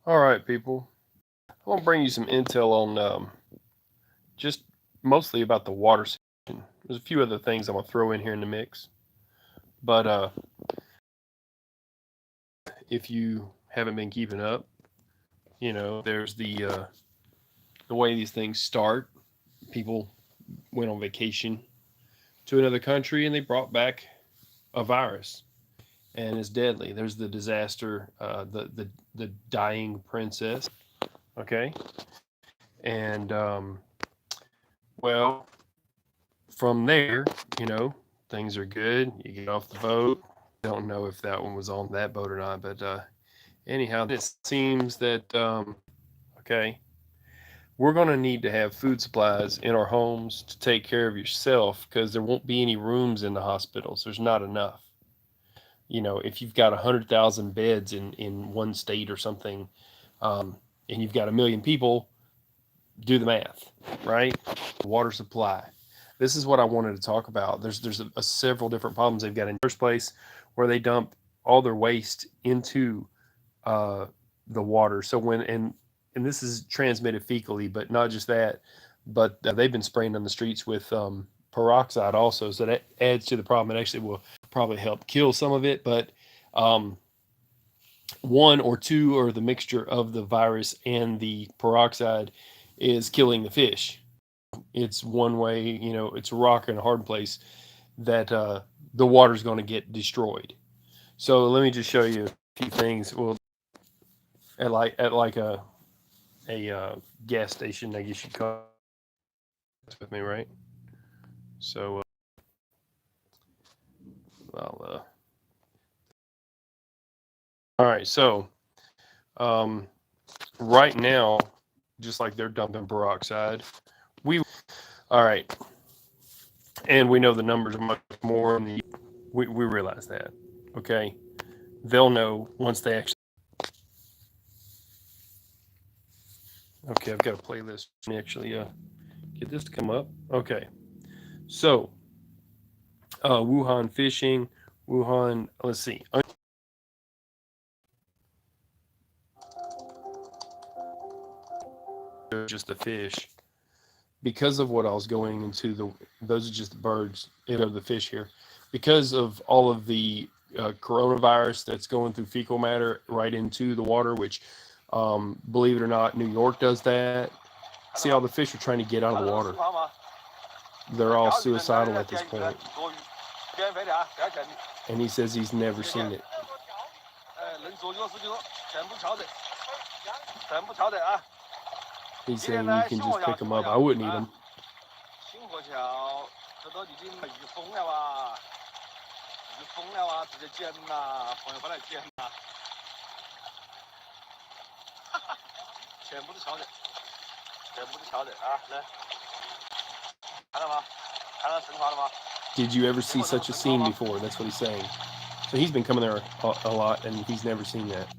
All right, people. I want to bring you some intel on just mostly about the water situation. There's a few other things I'm gonna throw in here in the mix, but if you haven't been keeping up, there's the way these things start. People went on vacation to another country and they brought back a virus, and it's deadly. There's the disaster, the dying princess. Okay, and well, from there, you know, things are good. You get off the boat. Don't know if that one was on that boat or not, but anyhow, it seems that okay, we're going to need to have food supplies in our homes to take care of yourself because there won't be any rooms in the hospitals. There's not enough. If you've got 100,000 beds in one state or something, and you've got a million people, do the math, right? Water supply. This is what I wanted to talk about. There's several different problems they've got in the first place, where they dump all their waste into uh, the water. So and this is transmitted fecally, but not just that, but they've been spraying on the streets with peroxide also. So that adds to the problem. It actually will probably help kill some of it, but um, one or two or the mixture of the virus and the peroxide is killing the fish. It's one way, it's a rock in a hard place that the water's going to get destroyed. So let me just show you a few things. Well, at like a gas station, I guess you call it with me, right? So I'll all right. So um, right now, just like they're dumping peroxide, we all right, and we know the numbers are much more in the. We realize that. Okay, they'll know once they actually. Okay, I've got a playlist. Let me actually get this to come up. Okay, so Wuhan fishing, Wuhan. Let's see. Just the fish, because of what I was going into the. Those are just the birds. The fish here, because of all of the coronavirus that's going through fecal matter right into the water, which, believe it or not, New York does that. See, all the fish are trying to get out of the water. They're all suicidal at this point. And he says he's never seen it. He's saying you can just pick them up. I wouldn't eat them. Did you ever see such a scene before? That's what he's saying. So he's been coming there a lot, and he's never seen that.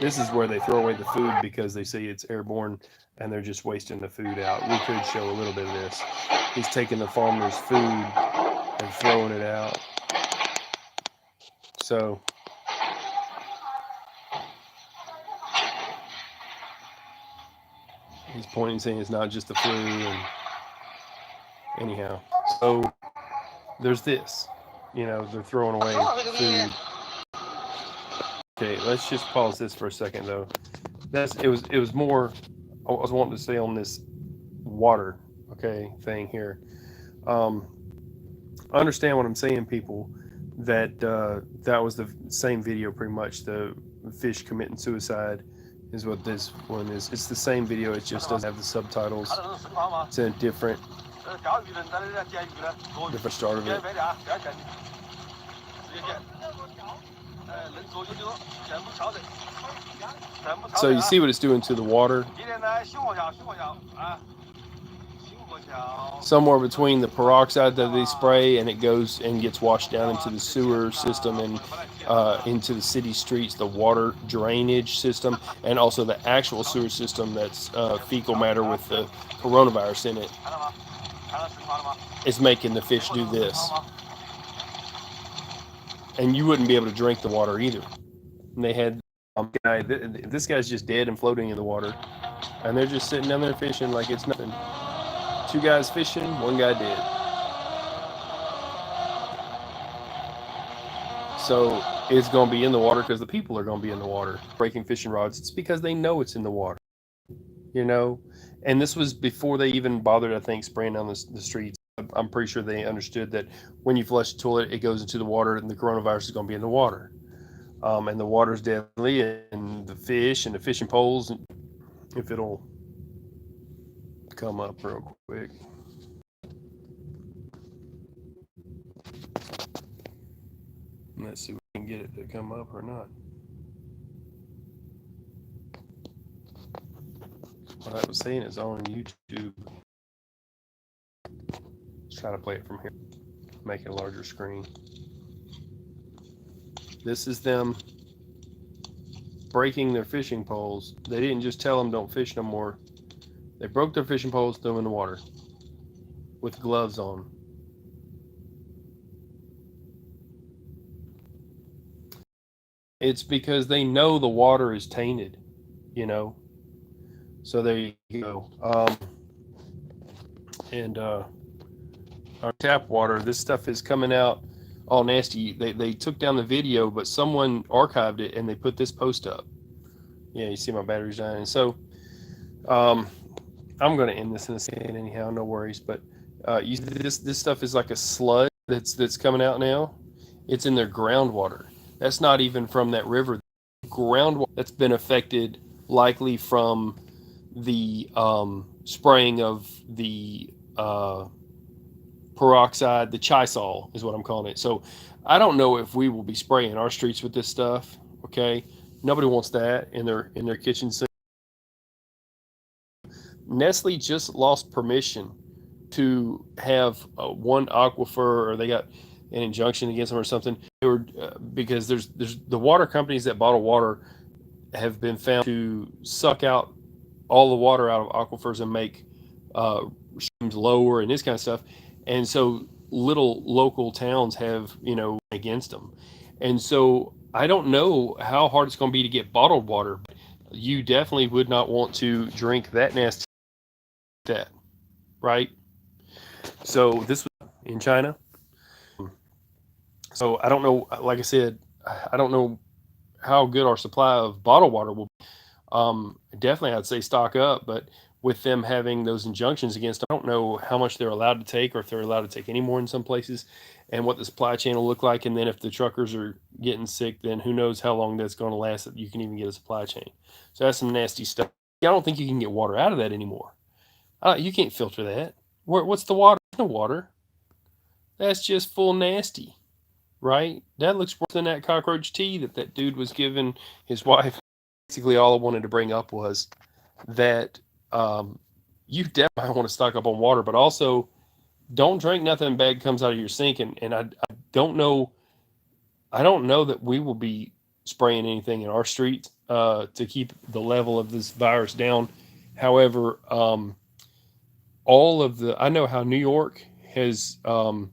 This is where they throw away the food because they say it's airborne, and they're just wasting the food out. We could show a little bit of this. He's taking the farmer's food and throwing it out. So he's pointing, saying it's not just the flu. And anyhow, so there's this. They're throwing away food. Okay, let's just pause this for a second, though. It was more. I was wanting to say on this water, okay, thing here. Um, I understand what I'm saying, people. That was the same video, pretty much. The fish committing suicide is what this one is. It's the same video. It just doesn't have the subtitles. It's in a different start of it. So you see what it's doing to the water. Somewhere between the peroxide that they spray and it goes and gets washed down into the sewer system and into the city streets, the water drainage system, and also the actual sewer system that's fecal matter with the coronavirus in it. It's making the fish do this. And you wouldn't be able to drink the water either. And they had guy. This guy's just dead and floating in the water, and they're just sitting down there fishing like it's nothing. Two guys fishing, one guy dead. So it's going to be in the water because the people are going to be in the water breaking fishing rods. It's because they know it's in the water, you know. And this was before they even bothered, I think, spraying down the streets. I'm pretty sure they understood that when you flush the toilet, it goes into the water, and the coronavirus is going to be in the water. And the water's deadly, and the fish and the fishing poles, if it'll come up real quick. Let's see if we can get it to come up or not. What I was saying is on YouTube. Let's try to play it from here. Make it a larger screen. This is them breaking their fishing poles. They didn't just tell them don't fish no more. They broke their fishing poles, threw them in the water with gloves on. It's because they know the water is tainted, you know. So there you go. And our tap water, this stuff is coming out all nasty. They took down the video, but someone archived it and they put this post up. Yeah, you see my battery's dying. So I'm going to end this in a second anyhow, no worries. But this stuff is like a sludge that's coming out now. It's in their groundwater. That's not even from that river. Groundwater that's been affected, likely from the spraying of the peroxide, the Chisol is what I'm calling it. So I don't know if we will be spraying our streets with this stuff. Okay, nobody wants that in their kitchen sink. Nestle just lost permission to have one aquifer, or they got an injunction against them or something. They were because there's the water companies that bottle water have been found to suck out all the water out of aquifers and make streams lower and this kind of stuff. And so little local towns have, against them. And so I don't know how hard it's going to be to get bottled water. But you definitely would not want to drink that nasty that, right? So this was in China. So I don't know, like I said, I don't know how good our supply of bottled water will be. Definitely I'd say stock up, but with them having those injunctions against, I don't know how much they're allowed to take, or if they're allowed to take any more in some places, and what the supply chain will look like. And then if the truckers are getting sick, then who knows how long that's going to last that you can even get a supply chain. So that's some nasty stuff. I don't think you can get water out of that anymore. You can't filter that. What's the water? There's no water. That's just full nasty, right? That looks worse than that cockroach tea that dude was giving his wife. Basically, all I wanted to bring up was that you definitely want to stock up on water, but also don't drink nothing bad comes out of your sink. And I don't know that we will be spraying anything in our streets to keep the level of this virus down. However, I know how New York has, I'd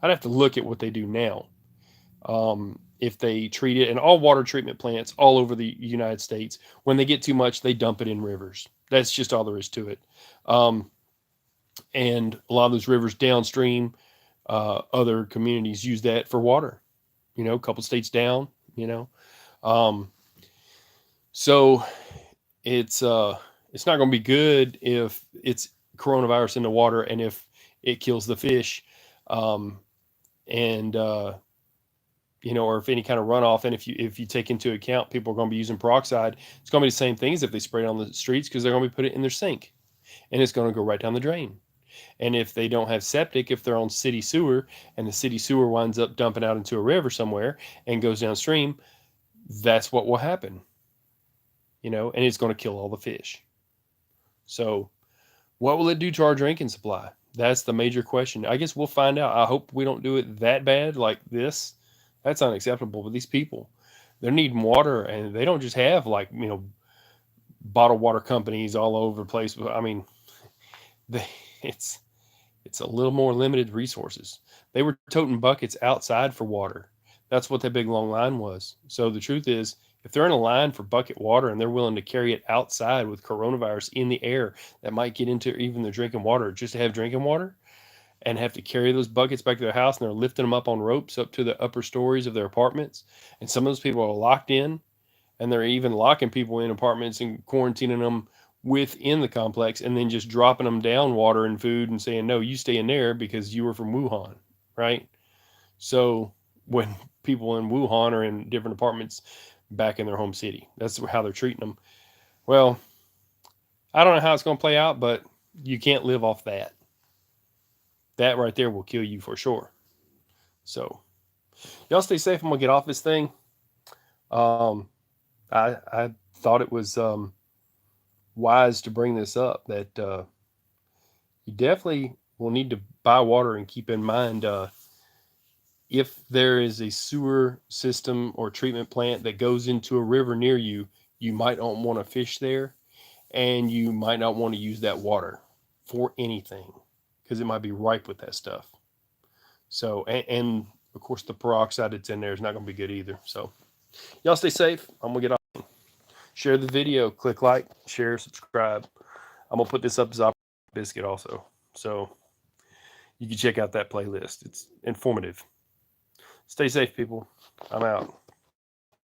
have to look at what they do now. If they treat it, and all water treatment plants all over the United States, when they get too much, they dump it in rivers. That's just all there is to it. And a lot of those rivers downstream, other communities use that for water, a couple states down, so it's not going to be good if it's coronavirus in the water and if it kills the fish, or if any kind of runoff. And if you take into account people are going to be using peroxide, it's going to be the same thing as if they spray it on the streets, because they're going to be put it in their sink and it's going to go right down the drain. And if they don't have septic, if they're on city sewer and the city sewer winds up dumping out into a river somewhere and goes downstream, that's what will happen, and it's going to kill all the fish. So what will it do to our drinking supply? That's the major question. I guess we'll find out. I hope we don't do it that bad like this. That's unacceptable. But these people, they're needing water, and they don't just have bottled water companies all over the place. I mean, it's a little more limited resources. They were toting buckets outside for water. That's what that big long line was. So the truth is, if they're in a line for bucket water and they're willing to carry it outside with coronavirus in the air that might get into even their drinking water just to have drinking water, and have to carry those buckets back to their house, and they're lifting them up on ropes up to the upper stories of their apartments, and some of those people are locked in, and they're even locking people in apartments and quarantining them within the complex, and then just dropping them down water and food and saying, no, you stay in there because you were from Wuhan, right? So when people in Wuhan are in different apartments back in their home city, that's how they're treating them. Well, I don't know how it's going to play out, but you can't live off that. That right there will kill you for sure. So y'all stay safe. I'm gonna get off this thing. Um, I thought it was wise to bring this up, that you definitely will need to buy water, and keep in mind, if there is a sewer system or treatment plant that goes into a river near you, you might not want to fish there, and you might not want to use that water for anything because it might be ripe with that stuff. So, and of course, the peroxide that's in there is not going to be good either. So, y'all stay safe. I'm going to get off. Share the video. Click like, share, subscribe. I'm going to put this up as Operating Biscuit also. So, you can check out that playlist. It's informative. Stay safe, people. I'm out.